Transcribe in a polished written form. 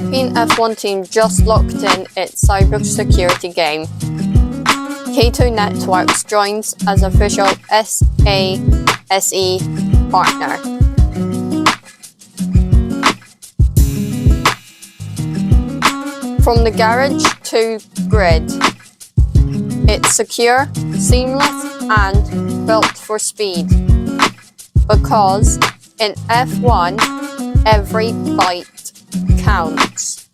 Alpine F1 team just locked in its cybersecurity game. Cato Networks joins as official SASE partner. From the garage to grid, it's secure, seamless, and built for speed. Because in F1, every byte counts.